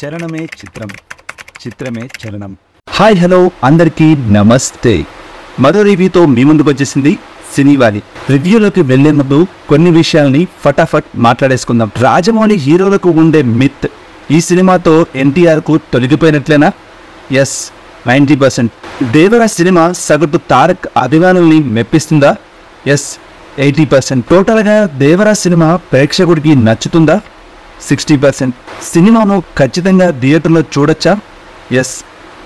చరణమే చిత్రం, చిత్రమే చరణం. హాయ్ హలో అందరికీ నమస్తే. మరో రివ్యూతో మీ ముందుకు వచ్చేసింది సినీవాలి. రివ్యూలోకి వెళ్లే ముందు కొన్ని విషయాల్ని ఫటాఫట్ మాట్లాడేసుకుందాం. రాజమౌళి హీరోలకు ఉండే మిత్ ఈ సినిమాతో ఎన్టీఆర్ కు తొలగిపోయినట్లేనా? ఎస్, 90%. దేవరా సినిమా సగటు తారక్ అభిమానుల్ని మెప్పిస్తుందా? ఎస్, 80%. టోటల్గా దేవరా సినిమా ప్రేక్షకుడికి నచ్చుతుందా? 60%. సినిమాను ఖచ్చితంగా థియేటర్లో చూడొచ్చా? ఎస్.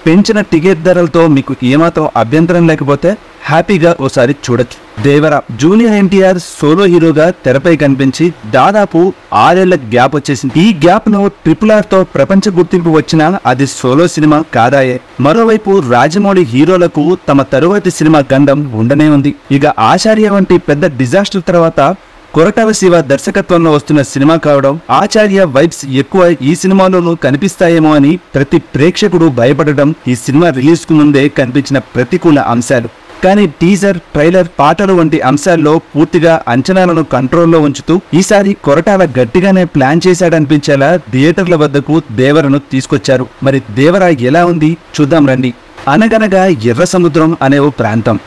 పెంచిన టికెట్ ధరలతో మీకు ఏమాత్రం అభ్యంతరం లేకపోతే హ్యాపీగా ఓసారి చూడొచ్చు. దేవరా జూనియర్ ఎన్టీఆర్ సోలో హీరోగా తెరపై కనిపించి దాదాపు 6 ఏళ్ల గ్యాప్ వచ్చేసింది. ఈ గ్యాప్ లో RRR తో ప్రపంచ గుర్తింపు వచ్చినా అది సోలో సినిమా కాదాయే. మరోవైపు రాజమౌళి హీరోలకు తమ తరువాతి సినిమా గండం ఉండనే ఉంది. ఇక ఆచార్య వంటి పెద్ద డిజాస్టర్ తర్వాత కొరటాల శివ దర్శకత్వంలో వస్తున్న సినిమా కావడం, ఆచార్య వైబ్స్ ఎక్కువ ఈ సినిమాలోనూ కనిపిస్తాయేమో అని ప్రతి ప్రేక్షకుడు భయపడడం ఈ సినిమా రిలీజ్ కు ముందే కనిపించిన ప్రతికూల అంశాలు. కానీ టీజర్, ట్రైలర్, పాటలు వంటి అంశాల్లో పూర్తిగా అంచనాలను కంట్రోల్లో ఉంచుతూ ఈసారి కొరటాల గట్టిగానే ప్లాన్ చేశాడనిపించేలా థియేటర్ల వద్దకు దేవరను తీసుకొచ్చారు. మరి దేవర ఎలా ఉంది చూద్దాం రండి. అనగనగా ఎర్ర సముద్రం అనే ఓ ప్రాంతం.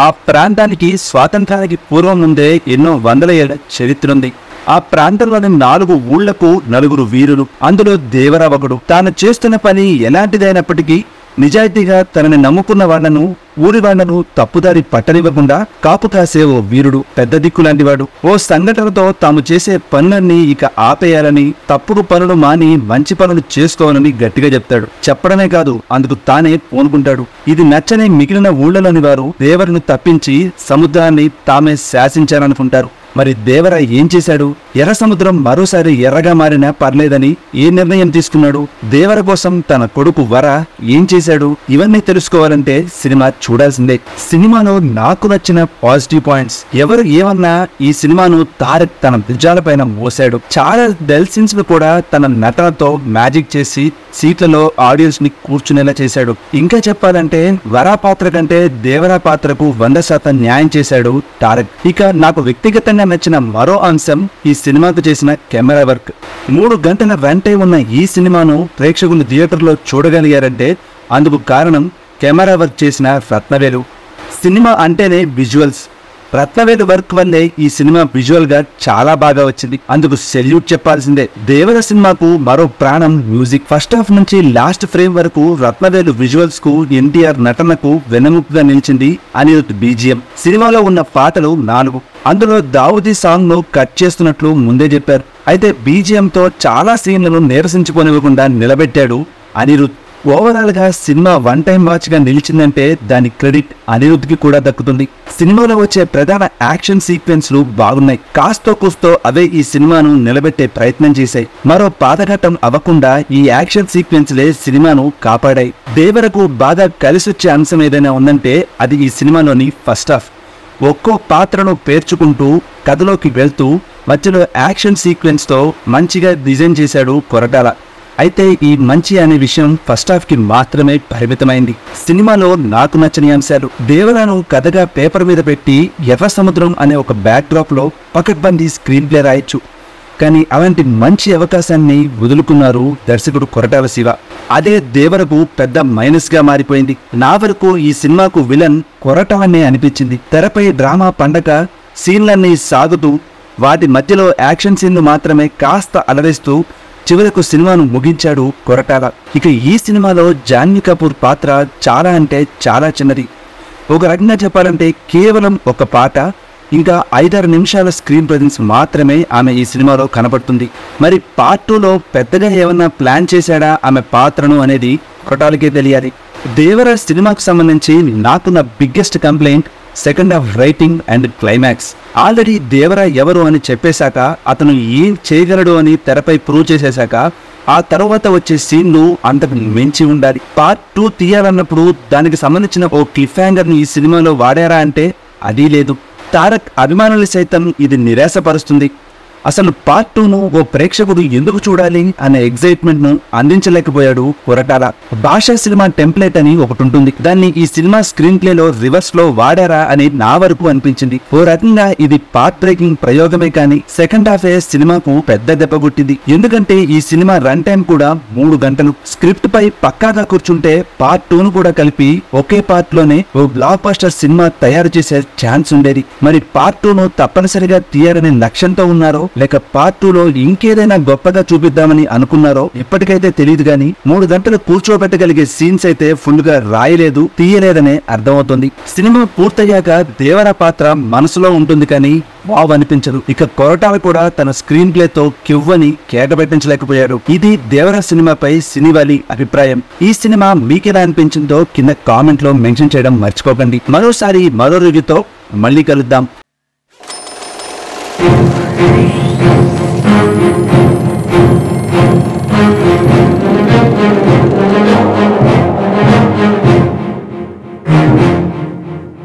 ఆ ప్రాంతానికి స్వాతంత్రానికి పూర్వం నుండే ఎన్నో వందల ఏళ్ల చరిత్ర ఉంది. ఆ ప్రాంతంలోని 4 ఊళ్లకు 4 వీరులు, అందులో దేవర ఒకడు. తాను చేస్తున్న పని ఎలాంటిదైనప్పటికీ నిజాయితీగా తనని నమ్ముకున్న వాళ్లను, ఊరి వాళ్లను తప్పుదారి పట్టనివ్వకుండా కాపు కాసే ఓ వీరుడు, పెద్ద దిక్కు లాంటివాడు. ఓ సంఘటనతో తాము చేసే పనులన్నీ ఇక ఆపేయాలని, తప్పుడు పనులు మాని మంచి పనులు చేసుకోవాలని గట్టిగా చెప్తాడు. చెప్పడమే కాదు, అందుకు తానే పూనుకుంటాడు. ఇది నచ్చని మిగిలిన ఊళ్లలోని వారు దేవరను తప్పించి సముద్రాన్ని తామే శాసించాలనుకుంటారు. మరి దేవర ఏం చేశాడు? ఎర్ర సముద్రం మరోసారి ఎర్రగా మారినా పర్లేదని ఏ నిర్ణయం తీసుకున్నాడు? దేవర కోసం తన కొడుకు వర ఏం చేశాడు? ఇవన్నీ తెలుసుకోవాలంటే సినిమా చూడాల్సిందే. సినిమాలో నాకు నచ్చిన పాజిటివ్ పాయింట్స్, ఎవరు ఏమన్నా ఈ సినిమాను తారక్ తన భుజాలపైన మోసాడు. చాలా డల్ సీన్స్ ను కూడా తన నటనతో మ్యాజిక్ చేసి సీట్లలో ఆడియన్స్ ని కూర్చునేలా చేశాడు. ఇంకా చెప్పాలంటే వరా పాత్ర కంటే దేవరా పాత్రకు 100% న్యాయం చేశాడు తారక్. ఇక నాకు వ్యక్తిగతంగా నచ్చిన మరో అంశం ఈ సినిమాకు చేసిన కెమెరా వర్క్. 3 గంటల రన్ టైం ఉన్న ఈ సినిమాను ప్రేక్షకులు థియేటర్లో చూడగలిగారంటే అందుకు కారణం కెమెరా వర్క్ చేసిన రత్నవేలు. సినిమా అంటేనే విజువల్స్. రత్నవేలు వర్క్ వల్లే ఈ సినిమా విజువల్ గా చాలా బాగా వచ్చింది. అందుకు సెల్యూట్ చెప్పాల్సిందే. దేవర సినిమాకు మరో ప్రాణం మ్యూజిక్. ఫస్ట్ హాఫ్ నుంచి లాస్ట్ ఫ్రేమ్ వరకు రత్నవేలు విజువల్స్ కు, ఎన్టీఆర్ నటనకు వెన్నెముకగా నిలిచింది అనిరుద్ బీజిఎం. సినిమాలో ఉన్న పాటలు 4. అందులో దావుదీ సాంగ్ ను కట్ చేస్తున్నట్లు ముందే చెప్పారు. అయితే బీజిఎం తో చాలా సీన్లను నీరసించుకోనివ్వకుండా నిలబెట్టాడు అనిరుద్. ఓవరాల్ గా సినిమా 1 టైం వాచ్ గా నిలిచిందంటే దాని క్రెడిట్ అనిరుద్ కి కూడా దక్కుతుంది. సినిమాలో వచ్చే ప్రధాన యాక్షన్ సీక్వెన్స్లు బాగున్నాయి. కాస్తో కూస్తో అవే ఈ సినిమాను నిలబెట్టే ప్రయత్నం చేశాయి. మరో పాతఘట్టం అవ్వకుండా ఈ యాక్షన్ సీక్వెన్స్లే సినిమాను కాపాడాయి. దేవరకు బాగా కలిసొచ్చే అంశం ఏదైనా ఉందంటే అది ఈ సినిమాలోని ఫస్ట్ హాఫ్. ఒక్కో పాత్రను పేర్చుకుంటూ కథలోకి వెళ్తూ మధ్యలో యాక్షన్ సీక్వెన్స్ తో మంచిగా డిజైన్ చేశాడు కొరటాల. అయితే ఈ మంచి అనే విషయం ఫస్ట్ హాఫ్ కి మాత్రమే పరిమితమైంది. సినిమాలో నాకు నచ్చని అంశాలు, దేవరాను కథగా పేపర్ మీద పెట్టి ఎర్ర సముద్రం అనే ఒక బ్యాక్ డ్రాప్ లో పకడ్బందీ స్క్రీన్ ప్లే రాయొచ్చు. కానీ అలాంటి మంచి అవకాశాన్ని వదులుకున్నారు దర్శకుడు కొరటాల శివ. అదే దేవరకు పెద్ద మైనస్ గా మారిపోయింది. నా వరకు ఈ సినిమాకు విలన్ కొరటాలనే అనిపించింది. తెరపై డ్రామా పండగ సీన్లన్నీ సాగుతూ వాటి మధ్యలో యాక్షన్ సీన్లు మాత్రమే కాస్త అలరిస్తూ చివరకు సినిమాను ముగించాడు కొరటాల. ఇక ఈ సినిమాలో జాన్వీ కపూర్ పాత్ర చాలా అంటే చాలా చిన్నది. ఒక రకంగా చెప్పాలంటే కేవలం ఒక పాట, ఇంకా 5-6 నిమిషాల స్క్రీన్ ప్రెజెన్స్ మాత్రమే ఆమె ఈ సినిమాలో కనబడుతుంది. మరి పార్ట్ 2లో పెద్దగా ఏమన్నా ప్లాన్ చేశాడా ఆమె పాత్రను అనేది కొరటాలకే తెలియాలి. దేవర సినిమాకు సంబంధించి నాకున్న biggest complaint second half writing and climax. Already Devara ఎవరు అని చెప్పేశాక, అతను ఏం చేయగలడు అని తెరపై ప్రూవ్ చేసేశాక ఆ తర్వాత వచ్చే సీన్లు అంతకు మించి ఉండాలి. పార్ట్ 2 తీయాలన్నప్పుడు దానికి సంబంధించిన ఓ క్లిఫ్ హ్యాంగర్ ని ఈ సినిమాలో వాడారా అంటే అది లేదు. తారక్ అభిమానులు సైతం ఇది నిరాశపరుస్తుంది. అసలు పార్ట్ 2ను ఓ ప్రేక్షకుడు ఎందుకు చూడాలి అనే ఎగ్జైట్మెంట్ ను అందించలేకపోయాడు కొరటాల. భాషా సినిమా టెంప్లెట్ అని ఒకటి ఉంటుంది. దాన్ని ఈ సినిమా స్క్రీన్ ప్లే లో రివర్స్ లో వాడారా అని నా వరకు అనిపించింది. ఓ రకంగా ఇది పార్ట్ బ్రేకింగ్ ప్రయోగమే కానీ సెకండ్ హాఫ్ సినిమాకు పెద్ద దెబ్బ కొట్టింది. ఎందుకంటే ఈ సినిమా రన్ టైం కూడా 3 గంటలు. స్క్రిప్ట్ పై పక్కాగా కూర్చుంటే పార్ట్ 2ను కూడా కలిపి ఒకే పార్ట్ లోనే ఓ బ్లాక్ బస్టర్ సినిమా తయారు చేసే ఛాన్స్ ఉండేది. మరి పార్ట్ 2ను తప్పనిసరిగా తీయాలనే లక్ష్యంతో ఉన్నారో లేక పార్ట్ 2లో ఇంకేదైనా గొప్పగా చూపిద్దామని అనుకున్నారో ఇప్పటికైతే తెలియదు గానీ 3 గంటలు కూర్చోబెట్టగలిగే సీన్స్ అయితే ఫుల్ గా రాయలేదు, తీయలేదనే అర్థమవుతుంది. సినిమా పూర్తయ్యాక దేవర పాత్ర మనసులో ఉంటుంది కానీ వావ్ అనిపించదు. ఇక కొరటాల కూడా తన స్క్రీన్ ప్లే తో కివ్వని కేటబెట్టించలేకపోయాడు. ఇది దేవర సినిమాపై సినీవాలి అభిప్రాయం. ఈ సినిమా మీకెలా అనిపించిందో కింద కామెంట్ లో మెన్షన్ చేయడం మర్చిపోకండి. మరోసారి మరో రివ్యూతో మళ్ళీ కలుద్దాం.